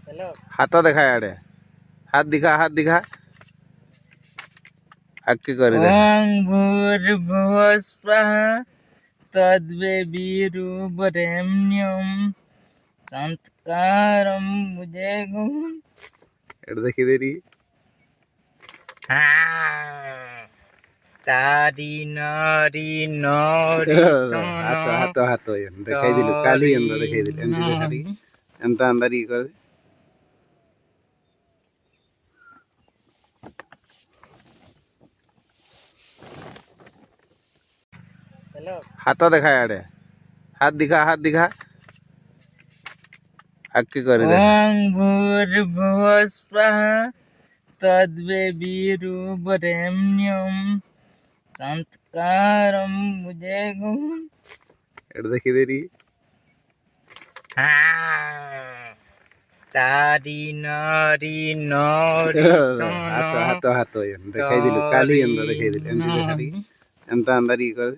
हाथ देखा याडे हाथ दिखा अक्की कर दे ओम भूर्भुवः स्वः तद्वितुर्वरेण्यं संस्कारं भुजेगं एड देखी दे रही तारी नारी नारी हाथ हाथ हाथ दिखाई दिलु काली अंदर दिखाई दिलु एंती देखा रही एंता अंदर ही कर हाथ देखा याडे हाथ दिखा अक्की कर दे ओम भूर्भुवः स्वः तद्वितुर्वरेण्यं संस्कारं भुजेगं एड देखी दे रही तारी नारी नारी हाथ हाथ दिखाई दिलु काली अंदर दिखाई दिलु एंती देखा रही एंता अंदर ही कर